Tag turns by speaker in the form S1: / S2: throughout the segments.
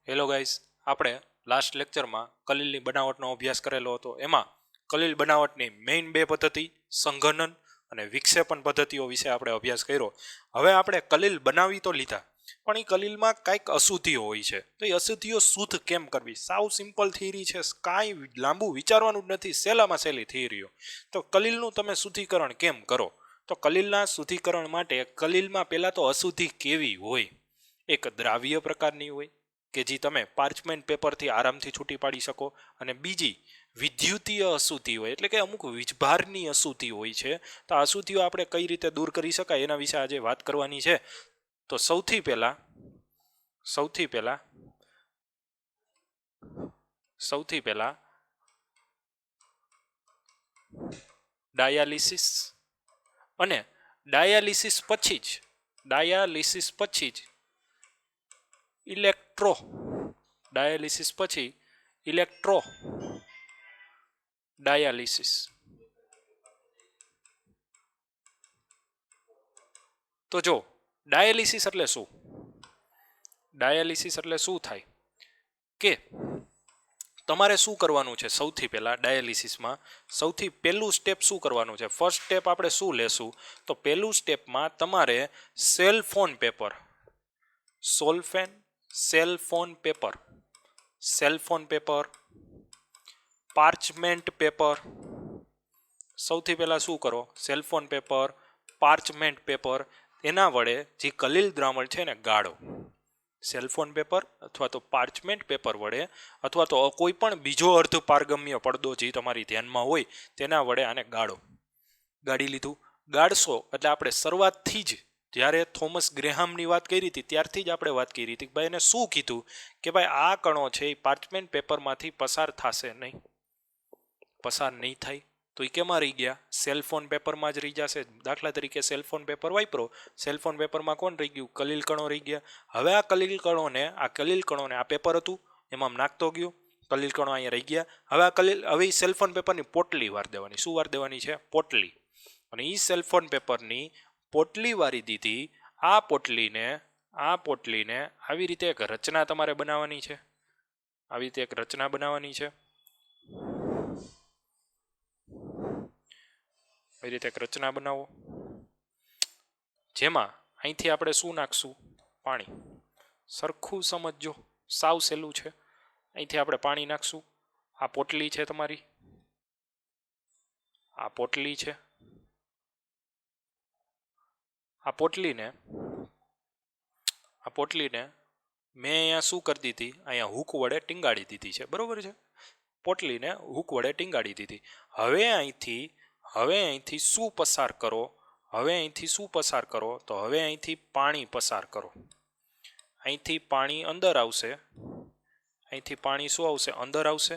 S1: Hello guys, આપણે last લેક્ચરમાં કલીલની બનાવટનો અભ્યાસ કરેલો હતો. એમાં કલીલ બનાવટની મેઇન બે પદ્ધતિ સંઘનન અને વિક્ષેપણ પદ્ધતિઓ વિશે આપણે અભ્યાસ કર્યો. હવે આપણે કલીલ બનાવી તો લીધા, પણ એ કલીલમાં કાંઈક અશુદ્ધિઓ હોય છે. તો એ અશુદ્ધિઓ શુદ્ધ કેમ કરવી? સાવ સિમ્પલ થિયરી છે, કાંઈ લાંબુ વિચારવાનું જ નથી, સહેલામાં સહેલી થિયરીઓ. તો કલીલનું તમે શુદ્ધિકરણ કેમ કરો? તો કલીલના શુદ્ધિકરણ માટે કલીલમાં પહેલાં તો અશુદ્ધિ કેવી હોય? એક દ્રાવ્ય પ્રકારની હોય કે જે તમે પાર્ચમેન્ટ પેપરથી આરામથી છૂટી પાડી શકો, અને બીજી વિદ્યુતીય અશુદ્ધિ હોય, એટલે કે અમુક વીજભારની અશુદ્ધિ હોય છે. તો આ અશુદ્ધિઓ આપણે કઈ રીતે દૂર કરી શકાય એના વિશે આજે વાત કરવાની છે. તો સૌથી પહેલા ડાયાલિસિસ, અને ડાયાલિસિસ પછી જ ઇલેક્ટ્રો ડાયાલિસિસ. તો જો ડાયાલિસિસ એટલે શું? ડાયાલિસિસ એટલે શું થાય કે તમારે શું કરવાનું છે? સૌથી પહેલા ડાયાલિસિસમાં સૌથી પહેલું સ્ટેપ શું કરવાનું છે? ફર્સ્ટ સ્ટેપ આપણે શું લેશું? તો પહેલું સ્ટેપમાં તમારે સેલફોન પેપર, પાર્ચમેન્ટ પેપર. સૌથી પહેલા શું કરો? સેલફોન પેપર, પાર્ચમેન્ટ પેપર, એના વડે જે કલીલ દ્રાવણ છે ને ગાળો. સેલફોન પેપર અથવા તો પાર્ચમેન્ટ પેપર વડે, અથવા તો કોઈ પણ બીજો અર્ધ પારગમ્ય પડદો જે તમારી ધ્યાનમાં હોય તેના વડે આને ગાળી લીધું. ગાળશો એટલે આપણે શરૂઆતથી જ જ્યારે થોમસ ગ્રેહામની વાત કરી હતી ત્યારથી જ આપણે વાત કરી હતી કે ભાઈ એને શું કીધું કે ભાઈ આ કણો છે એ પાર્ચમેન્ટ પેપરમાંથી પસાર નહીં થાય. તો એ કેમાં રહી ગયા? સેલફોન પેપરમાં જ રહી જશે. દાખલા તરીકે સેલફોન પેપર વાપરો, સેલફોન પેપરમાં કોણ રહી ગયું? કલીલ કણો રહી ગયા. હવે આ કલીલ કણોને આ પેપર હતું એમાં નાખતો ગયો, કલીલ કણો અહીંયા રહી ગયા. હવે સેલફોન પેપરની પોટલી વાર દેવાની. શું વાર દેવાની છે? પોટલી. અને એ સેલફોન પેપરની પોટલી વારી દીધી. આ પોટલીને આવી રીતે એક રચના તમારે બનાવવાની છે. આવી રીતે એક રચના બનાવો, જેમાં અહીંથી આપણે શું નાખશું? પાણી. સરખું સમજજો, સાવ સહેલું છે. અહીંથી આપણે પાણી નાખશું. આ પોટલી છે તમારી, આ પોટલીને મેં અહીંયા શું કરી દીધી? અહીંયા હૂક વડે ટીંગાડી દીધી છે, બરોબર છે? પોટલીને હૂક વડે ટીંગાડી દીધી. હવે અહીંથી શું પસાર કરો? તો હવે અહીંથી પાણી પસાર કરો. અહીંથી પાણી અંદર આવશે. અહીંથી પાણી શું આવશે? અંદર આવશે.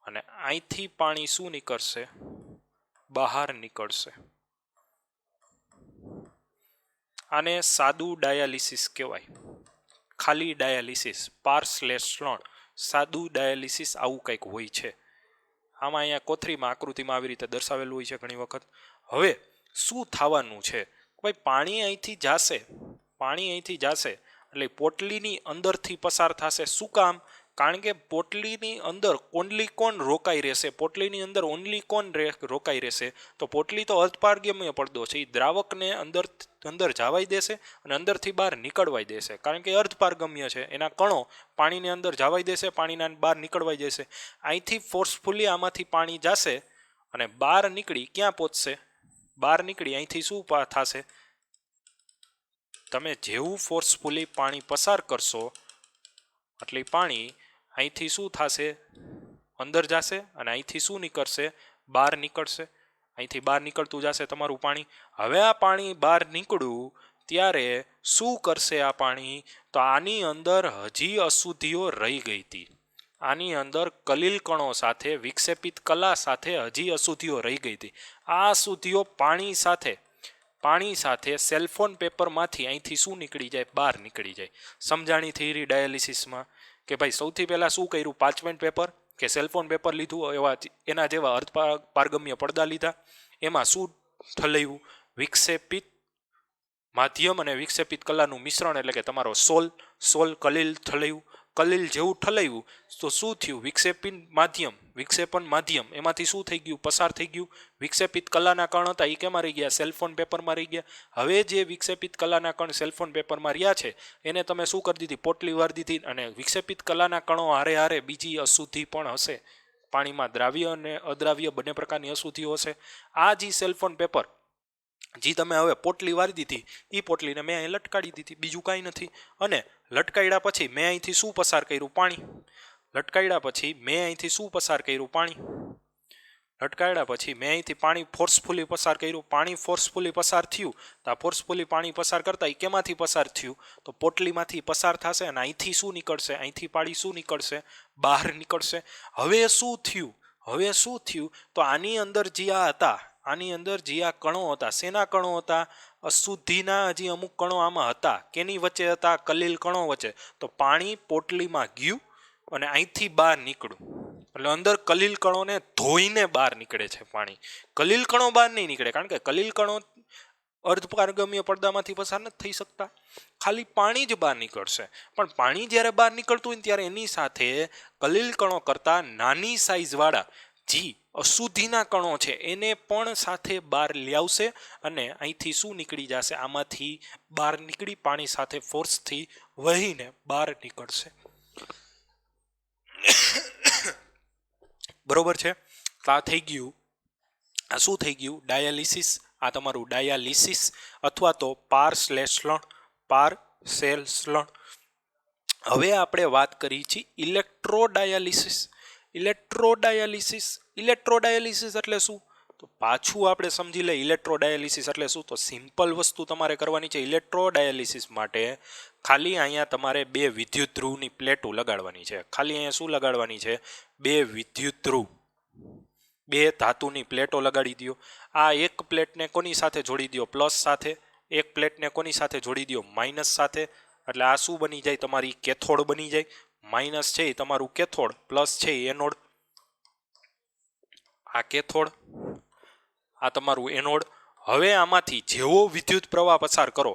S1: અને અહીંથી પાણી શું નીકળશે? બહાર નીકળશે. આને સાદું ડાયાલિસિસ કહેવાય. ખાલી ડાયાલિસિસ, પાર/3. સાદું ડાયાલિસિસ આવું કંઈક હોય છે. આમાં અહીંયા કોથળીમાં આકૃતિમાં આવી રીતે દર્શાવેલું હોય છે ઘણી વખત. હવે શું થવાનું છે? ભાઈ પાણી અહીંથી જશે એટલે પોટલીની અંદરથી પસાર થશે. શું કામ? કારણ કે પોટલીની અંદર ઓનલી કોણ રોકાઈ રહેશે? તો પોટલી તો અર્ધપારગમ્ય પડદો છે, એ દ્રાવકને અંદર જવાઈ દેશે અને અંદરથી બહાર નીકળવાઈ દેશે. કારણ કે અર્ધપારગમ્ય છે, એના કણો પાણીની અંદર જવાઈ દેશે, પાણીના બહાર નીકળવાઈ દેશે. અહીંથી ફોર્સફુલી આમાંથી પાણી જશે અને બહાર નીકળી ક્યાં પહોંચશે? અહીંથી શું થશે? તમે જેવું ફોર્સફુલી પાણી પસાર કરશો એટલે પાણી અહીંથી શું થશે? અંદર જશે. અને અહીંથી શું નીકળશે? બહાર નીકળશે. અહીંથી બહાર નીકળતું જશે તમારું પાણી. હવે આ પાણી બહાર નીકળ્યું ત્યારે શું કરશે આ પાણી? તો આની અંદર હજી અશુદ્ધિઓ રહી ગઈ હતી. આની અંદર કલીલ કણો સાથે, વિક્ષેપિત કલા સાથે હજી અશુદ્ધિઓ રહી ગઈ હતી. આ અશુદ્ધિઓ પાણી સાથે સેલફોન પેપરમાંથી અહીંથી શું નીકળી જાય? બહાર નીકળી જાય. સમજાણી થિયરી ડાયાલિસિસમાં કે ભાઈ સૌથી પહેલાં શું કર્યું? પાર્ચમેન્ટ પેપર કે સેલફોન પેપર લીધું, એના જેવા અર્ધપારગમ્ય પડદા લીધા. એમાં શું ઠલવ્યું? વિક્ષેપિત માધ્યમ અને વિક્ષેપિત કલાનું મિશ્રણ, એટલે કે તમારો સોલ કલીલ ઠલવ્યું. કલીલ જેવું ઠલાવ્યું તો શું થયું? વિક્ષેપન માધ્યમ એમાંથી શું થઈ ગયું? પસાર થઈ ગયું. વિક્ષેપિત કલાના કણ હતા એ કેમાં રહી ગયા? સેલફોન પેપરમાં રહી ગયા. હવે જે વિક્ષેપિત કલાના કણ સેલફોન પેપરમાં રહ્યા છે એને તમે શું કરી દીધી? પોટલી વાર દીધી. અને વિક્ષેપિત કલાના કણો હારે હારે બીજી અશુદ્ધિ પણ હશે. પાણીમાં દ્રાવ્ય અને અદ્રાવ્ય બંને પ્રકારની અશુદ્ધિઓ હશે. આ જે સેલફોન પેપર જે તમે હવે પોટલી વારી દીધી એ પોટલીને મેં અહીં લટકાડી દીધી, બીજું કાંઈ નથી. અને લટકાડ્યા પછી મેં અહીંથી શું પસાર કર્યું? પાણી. લટકાડ્યા પછી મેં અહીંથી શું પસાર કર્યું? પાણી. લટકાડ્યા પછી મેં અહીંથી પાણી ફોર્સફુલી પસાર કર્યું. પાણી ફોર્સફુલી પસાર થયું તો આ ફોર્સફુલી પાણી પસાર કરતા એ કેમાંથી પસાર થયું? તો પોટલીમાંથી પસાર થશે અને અહીંથી શું નીકળશે? અહીંથી પાણી શું નીકળશે? બહાર નીકળશે. હવે શું થયું? તો આની અંદર જે આ હતા, આની અંદર જે આ કણો હતા, શેના કણો હતા? અશુદ્ધિના હજી અમુક કણો આમાં હતા. કેની વચ્ચે હતા? કલીલ કણો વચ્ચે. તો પાણી પોટલીમાં ગયું અને અહીંથી બહાર નીકળ્યું. એટલે અંદર કલીલ કણોને ધોઈને બહાર નીકળે છે પાણી. કલીલ કણો બહાર નહીં નીકળે, કારણ કે કલીલ કણો અર્ધપારગમ્ય પડદામાંથી પસાર નથી થઈ શકતા. ખાલી પાણી જ બહાર નીકળશે. પણ પાણી જ્યારે બહાર નીકળતું હોય ને ત્યારે એની સાથે કલીલ કણો કરતાં નાની સાઇઝવાળા જે અશુદ્ધિના કણો છે એને પણ સાથે બહાર લઈ આવશે અને અહીંથી શું નીકળી જશે? આમાંથી બહાર નીકળી પાણી સાથે ફોર્સથી વહીને બહાર નીકળશે. બરોબર છે? તો આ થઈ ગયું. આ શું થઈ ગયું? ડાયાલિસિસ. આ તમારું ડાયાલિસિસ અથવા તો પારસેલ્સલણ. હવે આપણે વાત કરી છે ઇલેક્ટ્રોડાયાલિસિસ. ઇલેક્ટ્રોડાયાલિસિસ એટલે શું? તો પાછું આપણે સમજી લઈએ ઇલેક્ટ્રોડાયાલિસિસ એટલે શું. તો સિમ્પલ વસ્તુ તમારે કરવાની છે. ઇલેક્ટ્રોડાયાલિસિસ માટે ખાલી અહીંયા તમારે 2 વિદ્યુત ધ્રુવની પ્લેટો લગાડવાની છે. ખાલી અહીંયા શું લગાડવાની છે? 2 વિદ્યુત ધ્રુવ, 2 ધાતુની પ્લેટો લગાડી દો. આ એક પ્લેટને કોની સાથે જોડી દો? પ્લસ સાથે. એક પ્લેટને કોની સાથે જોડી દો? માઇનસ સાથે. એટલે આ શું બની જાય? તમારી કેથોડ બની જાય. માઇનસ છે એ તમારું કેથોડ, પ્લસ છે એ એનોડ. આ કેથોડ, આ તમારું એનોડ. હવે આમાંથી જેવો વિદ્યુત પ્રવાહ પસાર કરો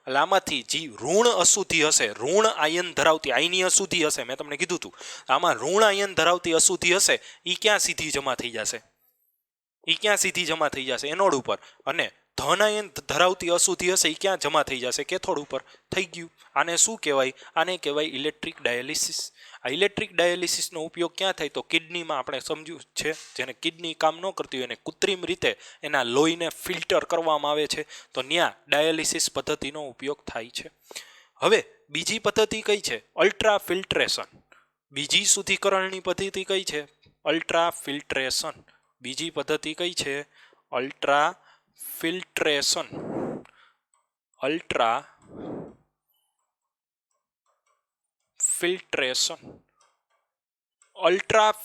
S1: એટલે આમાંથી જે ઋણ અશુદ્ધિ હશે, ઋણ આયન ધરાવતી આયની અશુદ્ધિ હશે, મેં તમને કીધું હતું આમાં ઋણ આયન ધરાવતી અશુદ્ધિ હશે એ ક્યાં સીધી જમા થઈ જશે? એનોડ ઉપર. અને ધન આયન ધરાવતી અશુદ્ધિ હશે એ ક્યાં જમા થઈ જશે? કેથોડ ઉપર. થઈ ગયું. આને શું કહેવાય? આને કહેવાય ઇલેક્ટ્રિક ડાયાલિસિસ. આ ઇલેક્ટ્રિક ડાયાલિસિસનો ઉપયોગ ક્યાં થાય? તો કિડનીમાં. આપણે સમજ્યું છે જેને કિડની કામ ન કરતી હોય એને કૃત્રિમ રીતે એના લોહીને ફિલ્ટર કરવામાં આવે છે, તો ત્યાં ડાયાલિસિસ પદ્ધતિનો ઉપયોગ થાય છે. હવે બીજી પદ્ધતિ કઈ છે? Ultra filtration. બીજી શુદ્ધિકરણની પદ્ધતિ કઈ છે? Ultra filtration. બીજી પદ્ધતિ કઈ છે? Ultra filtration. અલ્ટ્રા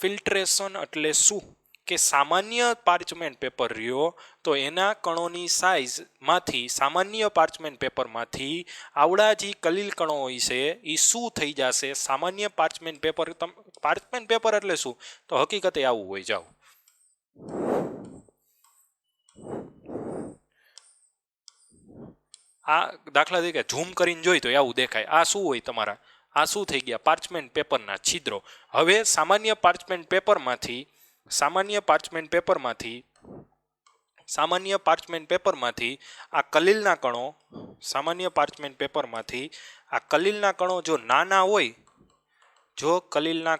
S1: ફિલ્ટ્રેશન એટલે શું? કે સામાન્ય પાર્ચમેન્ટ પેપર રહ્યો તો એના કણોની સાઇઝમાંથી, સામાન્ય પાર્ચમેન્ટ પેપરમાંથી આવડા જે કલીલ કણો હોય છે એ શું થઈ જશે? સામાન્ય પાર્ચમેન્ટ પેપર એટલે શું? તો હકીકતે આવું હોય. જાઓ, આ દાખલા તરીકે ઝૂમ કરીને જોઈ તો આવું દેખાય. આ શું હોય તમારા? આ શું થઈ ગયા? પાર્ચમેન્ટ પેપરના છિદ્રો. હવે સામાન્ય પાર્ચમેન્ટ પેપરમાંથી આ કલીલના કણો, કલીલના કણો જો નાના હોય, કલીલના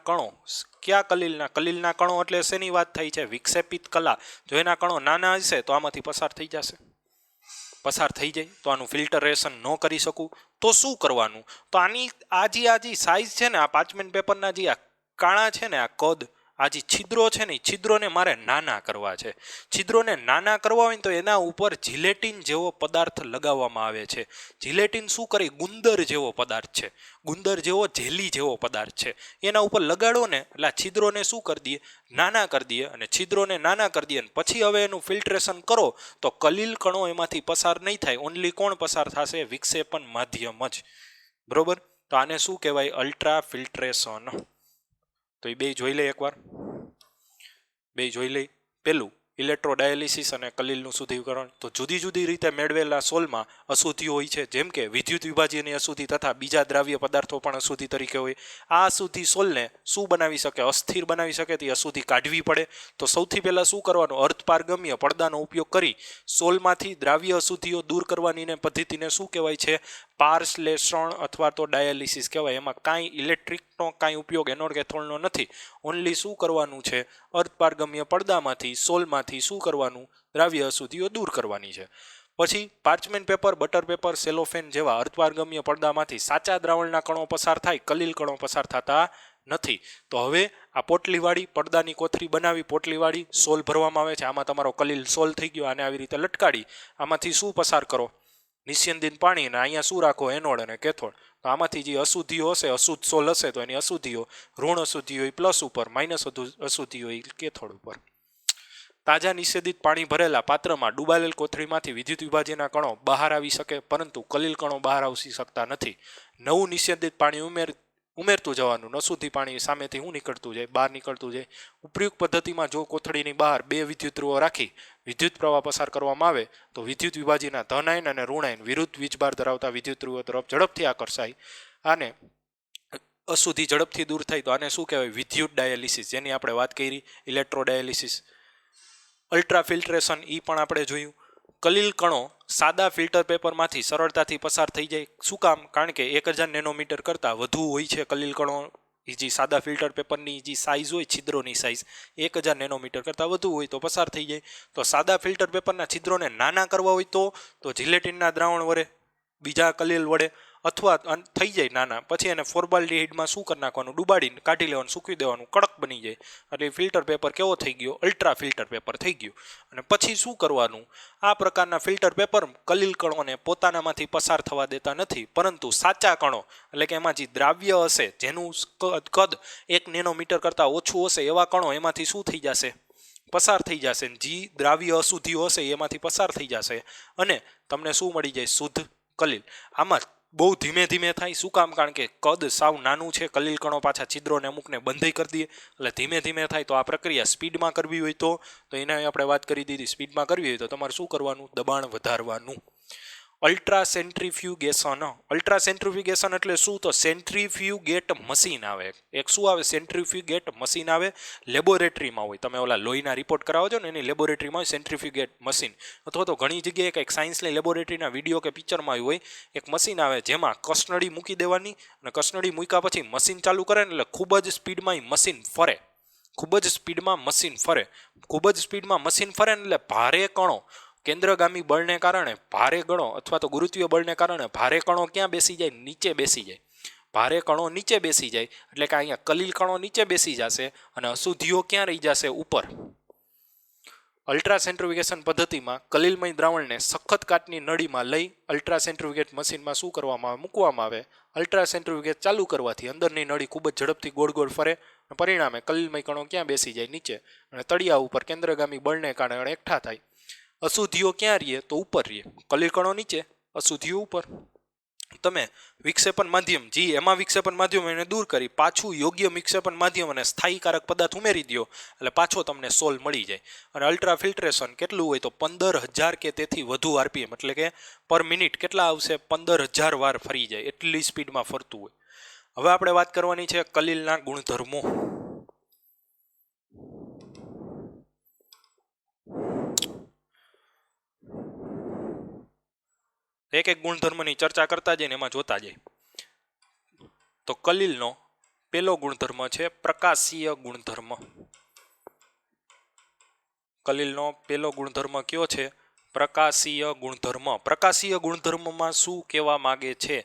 S1: કણો એટલે શેની વાત થાય છે? વિક્ષેપિત કલા. જો એના કણો નાના હશે તો આમાંથી પસાર થઈ જાય. તો આનું ફિલ્ટરેશન ન કરી શકું તો શું કરવાનું? તો આની આજી સાઇઝ છે ને, આ પાર્ચમેન્ટ પેપરના જે આ કાણા છે ને, આ કદ, આ જે છિદ્રો છે ને, એ છિદ્રોને મારે નાના કરવા છે. છિદ્રોને નાના કરવા હોય ને તો એના ઉપર જિલેટિન જેવો પદાર્થ લગાવવામાં આવે છે. જિલેટિન શું કરે? ગુંદર જેવો પદાર્થ છે, ગુંદર જેવો જેલી જેવો પદાર્થ છે. એના ઉપર લગાડો ને એટલે આ છિદ્રોને શું કરી દઈએ? નાના કરી દઈએ. અને છિદ્રોને નાના કરી દઈએ પછી હવે એનું ફિલ્ટ્રેશન કરો તો કલીલ કણો એમાંથી પસાર નહીં થાય. ઓનલી કોણ પસાર થશે? વિક્ષેપન માધ્યમ જ. બરોબર? તો આને શું કહેવાય? Ultra filtration. તો એ બે જોઈ લઈએ એકવાર. પેલું ઇલેક્ટ્રોડાયાલિસિસ અને કલીલનું શુદ્ધિકરણ. તો જુદી જુદી રીતે મેળવેલા સોલમાં અશુદ્ધિઓ હોય છે, જેમ કે વિદ્યુત વિભાજ્યની અશુદ્ધિ તથા બીજા દ્રાવ્ય પદાર્થો પણ અશુદ્ધિ તરીકે હોય. આ અશુદ્ધિ સોલને શું બનાવી શકે? અસ્થિર બનાવી શકે. તે અશુદ્ધિ કાઢવી પડે તો સૌથી પહેલાં શું કરવાનું? અર્ધપારગમ્ય પડદાનો ઉપયોગ કરી સોલમાંથી દ્રાવ્ય અશુદ્ધિઓ દૂર કરવાની પદ્ધતિને શું કહેવાય છે? પારશ્લેષણ અથવા તો ડાયાલિસિસ કહેવાય. એમાં કાંઈ ઇલેક્ટ્રિકનો કાંઈ ઉપયોગ એનોડ કેથોડનો નથી. ઓનલી શું કરવાનું છે? અર્ધપારગમ્ય પડદામાંથી સોલમાંથી શું કરવાનું? દ્રાવ્ય અશુદ્ધિઓ દૂર કરવાની છે. પછી parchment paper, butter paper, cellophane જેવા અર્ધપારગમ્ય પડદામાંથી સાચા દ્રાવણના કણો પસાર થાય, કલીલ કણો પસાર થતા નથી. તો હવે આ પોટલીવાળી પડદાની કોથળી બનાવી, પોટલીવાળી સોલ ભરવામાં આવે છે. આમાં તમારો કલીલ સોલ થઈ ગયો. આને આવી રીતે લટકાડી આમાંથી શું પસાર કરો? નિસ્યંદિત પાણી. અને અહીંયા શું રાખો? એનોડ અને કેથોડ. તો આમાંથી જે અશુદ્ધિઓ હશે, અશુદ્ધ સોલ હશે, તો એની અશુદ્ધિઓ ઋણ અશુદ્ધિઓ પ્લસ ઉપર, માઇનસ અશુદ્ધિઓ કેથોડ ઉપર. તાજા નિષેધિત પાણી ભરેલા પાત્રમાં ડૂબાયેલ કોથળીમાંથી વિદ્યુત વિભાજ્યના કણો બહાર આવી શકે, પરંતુ કલીલ કણો બહાર આવી શકતા નથી. નવું નિષેધિત પાણી ઉમેરતું જવાનું. અશુદ્ધિ પાણી સામેથી શું નીકળતું જાય? બહાર નીકળતું જાય. ઉપયુક્ત પદ્ધતિમાં જો કોથળીની બહાર બે વિદ્યુત ધ્રુવો રાખી વિદ્યુત પ્રવાહ પસાર કરવામાં આવે તો વિદ્યુત વિભાજ્યના ધન આયન અને ઋણ આયન વિરુદ્ધ વીજભાર ધરાવતા વિદ્યુત ધ્રુવો તરફ ઝડપથી આકર્ષાય. આને અશુદ્ધિ ઝડપથી દૂર થાય. તો આને શું કહેવાય? વિદ્યુત ડાયાલિસિસ, જેની આપણે વાત કરી. ઇલેક્ટ્રોડાયાલિસિસ. અલ્ટ્રા ફિલ્ટ્રેશન, એ પણ આપણે જોયું. કલીલ કણો સાદા ફિલ્ટર પેપરમાંથી સરળતાથી પસાર થઈ જાય. શું કામ? કારણ કે 1000 નેનોમીટર કરતાં વધુ હોય છે કલીલ કણો. એ જે સાદા ફિલ્ટર પેપરની જે સાઇઝ હોય, છિદ્રોની સાઇઝ 1000 નેનોમીટર કરતાં વધુ હોય તો પસાર થઈ જાય. તો સાદા ફિલ્ટર પેપરના છિદ્રોને નાના કરવા હોય તો જિલેટિનના દ્રાવણ વડે, બીજા કલીલ વડે, અથવા થઈ જાય નાના, પછી એને ફોર્માલ્ડિહાઇડમાં શું કરી નાખવાનું? ડુબાડીને કાઢી લેવાનું, સૂકવી દેવાનું, કડક બની જાય. એટલે ફિલ્ટર પેપર કેવો થઈ ગયો? અલ્ટ્રા ફિલ્ટર પેપર થઈ ગયું. અને પછી શું કરવાનું? આ પ્રકારના ફિલ્ટર પેપર કલીલ કણોને પોતાનામાંથી પસાર થવા દેતા નથી, પરંતુ સાચા કણો, એટલે કે એમાં જે દ્રાવ્ય હશે, જેનું કદ 1 નેનોમીટર કરતાં ઓછું હશે, એવા કણો એમાંથી શું થઈ જશે? પસાર થઈ જશે. જે દ્રાવ્ય અશુદ્ધિઓ હશે એમાંથી પસાર થઈ જશે અને તમને શું મળી જાય? શુદ્ધ કલીલ. આમાં બહુ ધીમે ધીમે થાય. શું કામ? કારણ કે કદ સાવ નાનું છે. કલીલ કણો પાછા છિદ્રોને અમુકને બંધ કરી દઈએ, એટલે ધીમે ધીમે થાય. તો આ પ્રક્રિયા સ્પીડમાં કરવી હોય તો એને આપણે વાત કરી દીધી. સ્પીડમાં કરવી હોય તો તમારે શું કરવાનું? દબાણ વધારવાનું. Ultra centrifugation. અલ્ટ્રા સેન્ટ્રીફ્યુગેશન એટલે શું? તો સેન્ટ્રીફ્યુગેટ મશીન આવે. એક શું આવે? સેન્ટ્રીફ્યુગેટ મશીન આવે. લેબોરેટરીમાં હોય. તમે ઓલા લોહીના રિપોર્ટ કરાવો છો ને, એની લેબોરેટરીમાં સેન્ટ્રીફ્યુગેટ મશીન, અથવા તો ઘણી જગ્યાએ કંઈક સાયન્સની લેબોરેટરીના વિડીયો કે પિક્ચરમાં હોય, એક મશીન આવે જેમાં કસનળી મૂકી દેવાની, અને કસનળી મૂક્યા પછી મશીન ચાલુ કરે ને એટલે ખૂબ જ સ્પીડમાં મશીન ફરે. ખૂબ જ સ્પીડમાં મશીન ફરે. ખૂબ જ સ્પીડમાં મશીન ફરે ને એટલે ભારે કણો, કેન્દ્રગામી બળને કારણે ભારે કણો, અથવા તો ગુરુત્વીય બળને કારણે ભારે કણો ક્યાં બેસી જાય? નીચે બેસી જાય. ભારે કણો નીચે બેસી જાય એટલે કે અહીંયા કલીલ કણો નીચે બેસી જશે અને અશુદ્ધિઓ ક્યાં રહી જશે? ઉપર. અલ્ટ્રા સેન્ટ્રીફ્યુગેશન પદ્ધતિમાં કલીલમય દ્રાવણને સખત કાટની નળીમાં લઈ અલ્ટ્રા સેન્ટ્રીફ્યુગેટ મશીનમાં શું કરવામાં આવે? મૂકવામાં આવે. અલ્ટ્રા સેન્ટ્રીફ્યુગેટ ચાલુ કરવાથી અંદરની નળી ખૂબ જ ઝડપથી ગોળ ગોળ ફરે. પરિણામે કલીલમય કણો ક્યાં બેસી જાય? નીચે. અને તળિયા ઉપર કેન્દ્રગામી બળને કારણે એકઠા થાય. અશુદ્ધિઓ ક્યાં રહીએ? તો ઉપર રહીએ. કલીલ કણો નીચે, અશુદ્ધિઓ ઉપર. તમે વિક્ષેપણ માધ્યમ, એમાં વિક્ષેપણ માધ્યમ એને દૂર કરી પાછું યોગ્ય વિક્ષેપણ માધ્યમ અને સ્થાયીકારક પદાર્થ ઉમેરી દો એટલે પાછો તમને સોલ મળી જાય. અને અલ્ટ્રા ફિલ્ટ્રેશન કેટલું હોય? તો 15000 કે તેથી વધુ આરપીએમ, એટલે કે પર મિનિટ કેટલા આવશે? 15000 વાર ફરી જાય. એટલી સ્પીડમાં ફરતું હોય. હવે આપણે વાત કરવાની છે કલીલના ગુણધર્મો. એક એક ગુણધર્મની ચર્ચા કરતા જઈને એમાં જોતા જાય. તો કલીલનો પહેલો ગુણધર્મ છે પ્રકાશીય ગુણધર્મ. કલીલનો પહેલો ગુણધર્મ કયો છે? પ્રકાશીય ગુણધર્મ. પ્રકાશીય ગુણધર્મમાં શું કહેવા માગે છે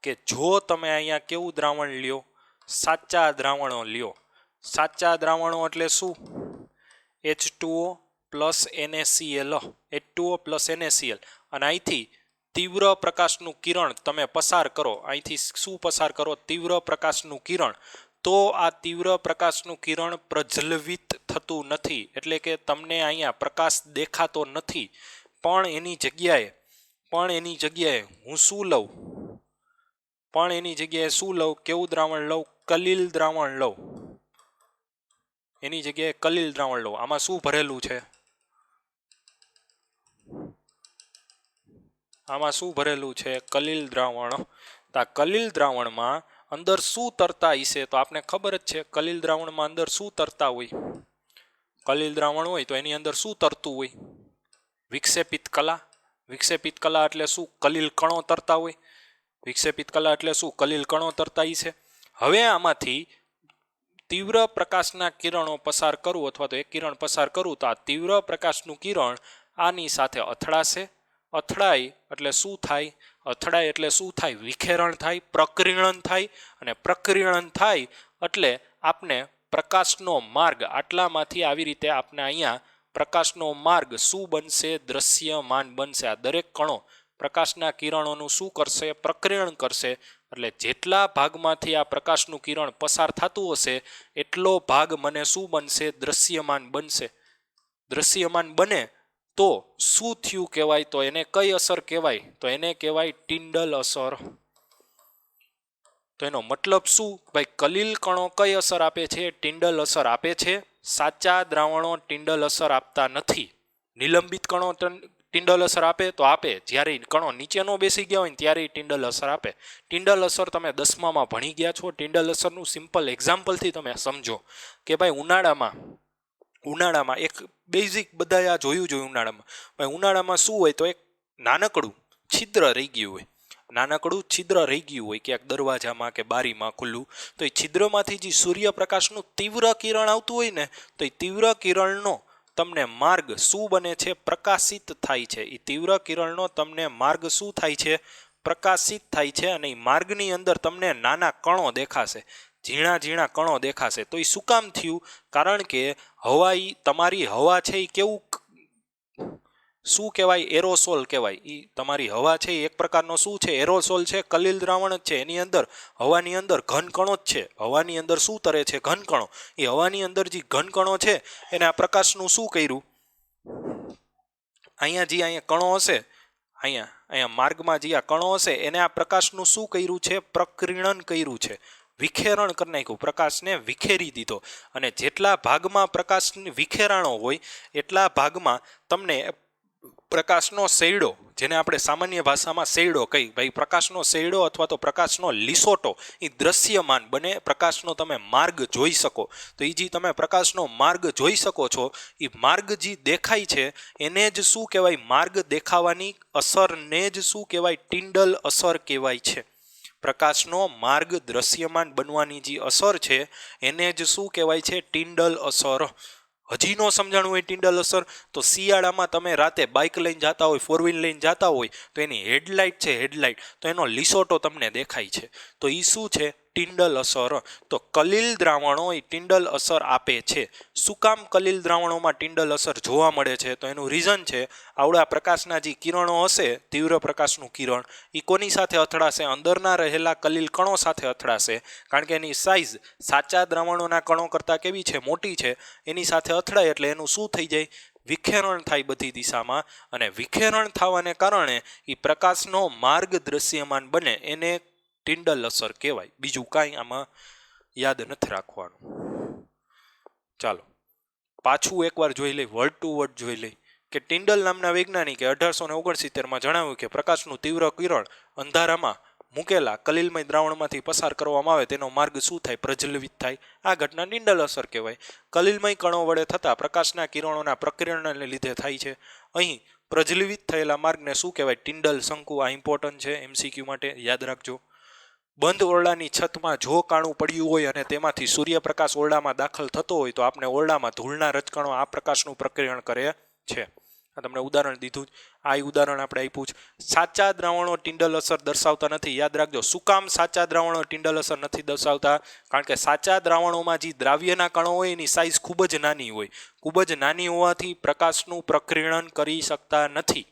S1: કે જો તમે અહીંયા કેવું દ્રાવણ લ્યો? સાચા દ્રાવણો લ્યો. સાચા દ્રાવણો એટલે શું? H2O plus NaCl. H2O plus NaCl. અને અહીંથી તીવ્ર પ્રકાશનું કિરણ તમે પસાર કરો. અહીંથી શું પસાર કરો? તીવ્ર પ્રકાશનું કિરણ. તો આ તીવ્ર પ્રકાશનું કિરણ પ્રજ્વલિત થતું નથી, એટલે કે તમને અહીંયા પ્રકાશ દેખાતો નથી. પણ એની જગ્યાએ હું શું લઉં? કેવું દ્રાવણ લઉં? કલીલ દ્રાવણ લઉં. એની જગ્યાએ કલીલ દ્રાવણ લઉં. આમાં શું ભરેલું છે? આમાં શું ભરેલું છે? કલીલ દ્રાવણ. તો આ કલીલ દ્રાવણમાં અંદર શું તરતા હશે? તો આપને ખબર જ છે કલીલ દ્રાવણમાં અંદર શું તરતા હોય. કલીલ દ્રાવણ હોય તો એની અંદર શું તરતું હોય? વિક્ષેપિત કલા. વિક્ષેપિત કલા એટલે શું? કલીલ કણો તરતા હોય. વિક્ષેપિત કલા એટલે શું? કલીલ કણો તરતા છે. હવે આમાંથી તીવ્ર પ્રકાશના કિરણો પસાર કરું અથવા તો એક કિરણ પસાર કરું તો આ તીવ્ર પ્રકાશનું કિરણ આની સાથે અથડાશે. અથડાય એટલે શું થાય? અથડાય એટલે શું થાય? વિખેરણ થાય, પ્રકીર્ણન થાય. અને પ્રકીર્ણન થાય એટલે આપને પ્રકાશનો માર્ગ આટલામાંથી આવી રીતે આપને અહીંયા પ્રકાશનો માર્ગ શું બનશે? દ્રશ્યમાન બનશે. આ દરેક કણો પ્રકાશના કિરણોનું શું કરશે? પ્રકીર્ણન કરશે. એટલે જેટલા ભાગમાંથી આ પ્રકાશનું કિરણ પસાર થતું હશે એટલો ભાગ મને શું બનશે? દ્રશ્યમાન બનશે. દ્રશ્યમાન બને તો શું થયું કહેવાય? તો એને કઈ અસર કહેવાય? તો એને કહેવાય ટિન્ડલ અસર. તો એનો મતલબ શું? ભાઈ કલીલ કણો કઈ અસર આપે છે? ટિન્ડલ અસર આપે છે. સાચા દ્રાવણો ટિન્ડલ અસર આપતા નથી. નિલંબિત કણો ટિન્ડલ અસર આપે તો આપે, જ્યારે કણો નીચે નો બેસી ગયા હોય ને ત્યારે ટિન્ડલ અસર આપે. ટિન્ડલ અસર તમે 10મામાં ભણી ગયા છો. ટિન્ડલ અસરનું સિમ્પલ એક્ઝામ્પલથી તમે સમજો કે ભાઈ ઉનાળામાં એક બેઝિક બધા આ જોયું ઉનાળામાં. ભાઈ ઉનાળામાં શું હોય? તો એક નાનકડું છિદ્ર રહી ગયું હોય. નાનકડું છિદ્ર રહી ગયું હોય ક્યાંક દરવાજામાં કે બારીમાં ખુલ્લું. તો એ છિદ્રમાંથી જે સૂર્યપ્રકાશનું તીવ્ર કિરણ આવતું હોય ને તો એ તીવ્ર કિરણનો તમને માર્ગ શું બને છે? પ્રકાશિત થાય છે. એ તીવ્ર કિરણનો તમને માર્ગ શું થાય છે? પ્રકાશિત થાય છે. અને એ માર્ગની અંદર તમને નાના કણો દેખાશે, ઝીણા ઝીણા કણો દેખાશે. તો એ શું કામ થયું? કારણ કે હવા, તમારી હવા છે એ કેવું શું કહેવાય? એરોસોલ કહેવાય. એ તમારી હવા છે એ એક પ્રકારનો શું છે? એરોસોલ છે, કલીલ દ્રાવણ જ છે. એની અંદર હવાની અંદર ઘન કણો જ છે. હવાની અંદર શું તરે છે? ઘન કણો. એ હવાની અંદર જે ઘન કણો છે એને આ પ્રકાશનું શું કર્યું? અહીંયા કણો હશે, અહીંયા માર્ગમાં જે આ કણો હશે એને આ પ્રકાશનું શું કર્યું છે? પ્રકીર્ણન કર્યું છે. વિખેરણ કરી નાખ્યું. પ્રકાશને વિખેરી દીધો. અને જેટલા ભાગમાં પ્રકાશ વિખેરાણો હોય એટલા ભાગમાં તમને પ્રકાશનો શેડો, જેને આપણે સામાન્ય ભાષામાં શેડો કહી, ભાઈ પ્રકાશનો શેડો અથવા તો પ્રકાશનો લીસોટો એ દ્રશ્યમાન બને. પ્રકાશનો તમે માર્ગ જોઈ શકો. તો એ જે તમે પ્રકાશનો માર્ગ જોઈ શકો છો એ માર્ગ જે દેખાય છે એને જ શું કહેવાય? માર્ગ દેખાવાની અસરને જ શું કહેવાય? ટિન્ડલ અસર કહેવાય છે. પ્રકાશનો માર્ગ દ્રશ્યમાન બનવાની જે અસર છે એને જ શું કહેવાય છે? ટિન્ડલ અસર. હજી નો સમજાણું હોય ટિન્ડલ અસર તો શિયાળામાં તમે રાતે બાઇક લઈને જતા હોય, 4 વ્હીલ લઈને જતા હોય તો એની હેડલાઇટ છે, હેડલાઇટ તો એનો લીસોટો તમને દેખાય છે. તો એ શું છે? ટિન્ડલ અસર. તો કલીલ દ્રાવણો એ ટિન્ડલ અસર આપે છે. શું કામ કલીલ દ્રાવણોમાં ટિન્ડલ અસર જોવા મળે છે? તો એનું રીઝન છે આવડા પ્રકાશના જે કિરણો હશે, તીવ્ર પ્રકાશનું કિરણ એ કોની સાથે અથડાશે? અંદરના રહેલા કલીલ કણો સાથે અથડાશે. કારણ કે એની સાઇઝ સાચા દ્રાવણોના કણો કરતાં કેવી છે? મોટી છે. એની સાથે અથડાય એટલે એનું શું થઈ જાય? વિખેરણ થાય બધી દિશામાં. અને વિખેરણ થવાને કારણે એ પ્રકાશનો માર્ગ દ્રશ્યમાન બને. એને ટિન્ડલ અસર કહેવાય. બીજું કાંઈ આમાં યાદ નથી રાખવાનું. ચાલો પાછું એકવાર જોઈ લઈ, વર્ડ ટુ વર્ડ જોઈ લઈ કે ટિન્ડલ નામના વૈજ્ઞાનિકે 1869માં જણાવ્યું કે પ્રકાશનું તીવ્ર કિરણ અંધારામાં મૂકેલા કલીલમય દ્રાવણમાંથી પસાર કરવામાં આવે તેનો માર્ગ શું થાય? પ્રજ્વલિત થાય. આ ઘટના ટિન્ડલ અસર કહેવાય. કલીલમય કણો વડે થતા પ્રકાશના કિરણોના પ્રકીર્ણનને લીધે થાય છે. અહીં પ્રજ્વલિત થયેલા માર્ગને શું કહેવાય? ટિન્ડલ શંકુ. આ ઇમ્પોર્ટન્ટ છે, MCQ માટે યાદ રાખજો. બંધ ઓરડાની છતમાં જો કાણું પડ્યું હોય અને તેમાંથી સૂર્યપ્રકાશ ઓરડામાં દાખલ થતો હોય તો આપણે ઓરડામાં ધૂળના રજકણો આ પ્રકાશનું પ્રકીર્ણન કરે છે. આ તમને ઉદાહરણ દીધું જ. આ ઉદાહરણ આપણે આપ્યું છે. સાચા દ્રાવણો ટિન્ડલ અસર દર્શાવતા નથી. યાદ રાખજો. શું કામ સાચા દ્રાવણો ટિન્ડલ અસર નથી દર્શાવતા? કારણ કે સાચા દ્રાવણોમાં જે દ્રાવ્યના કણો હોય એની સાઇઝ ખૂબ જ નાની હોય. ખૂબ જ નાની હોવાથી પ્રકાશનું પ્રકીર્ણન કરી શકતા નથી.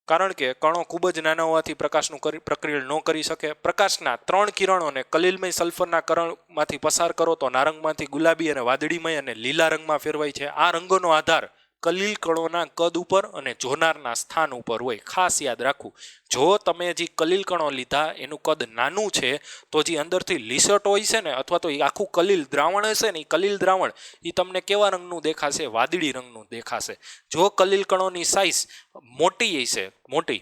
S1: કારણ કે કણો ખૂબ જ નાના હોવાથી પ્રકાશનું પ્રકીર્ણન ન કરી શકે. પ્રકાશના 3 કિરણોને કલીલમય સલ્ફરના કરણમાંથી પસાર કરો તો નારંગમાંથી ગુલાબી અને વાદળીમય અને લીલા રંગમાં ફેરવાય છે. આ રંગોનો આધાર કલીલ કણોના કદ ઉપર અને જોનારના સ્થાન ઉપર હોય. ખાસ યાદ રાખવું, જો તમે જે કલીલ કણો લીધા એનું કદ નાનું છે તો જે અંદરથી લીસટ હોય છે ને, અથવા તો એ આખું કલીલ દ્રાવણ હશે ને, એ કલીલ દ્રાવણ એ તમને કેવા રંગનું દેખાશે? વાદળી રંગનું દેખાશે. જો કલીલ કણોની સાઇઝ મોટી હશે, મોટી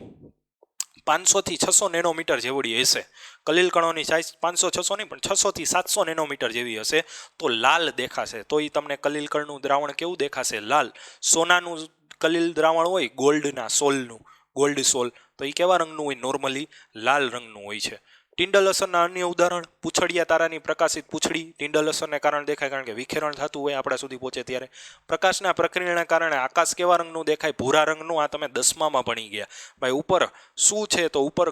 S1: 500 થી 600 નેનોમીટર જેવડી હશે, કલીલ કણોની સાઇઝ 500-600 નહીં પણ 600 થી 700 નેનોમીટર જેવી હશે, તો લાલ દેખાશે. તો એ તમને કલીલ કણનું દ્રાવણ કેવું દેખાશે? લાલ. સોનાનું કલીલ દ્રાવણ હોય, ગોલ્ડના સોલનું, ગોલ્ડ સોલ, તો એ કેવા રંગનું હોય? નોર્મલી લાલ રંગનું હોય છે. ટિન્ડલ અસરના અન્ય ઉદાહરણ: પૂંછડિયા તારાની પ્રકાશિત પૂંછડી ટિન્ડલ અસરને કારણે દેખાય, કારણ કે વિખેરણ થતું હોય આપણા સુધી પહોંચે ત્યારે. પ્રકાશના પ્રક્રિયાના કારણે આકાશ કેવા રંગનું દેખાય? ભૂરા રંગનું. આ તમે 10માં ભણી ગયા. ભાઈ ઉપર શું છે? તો ઉપર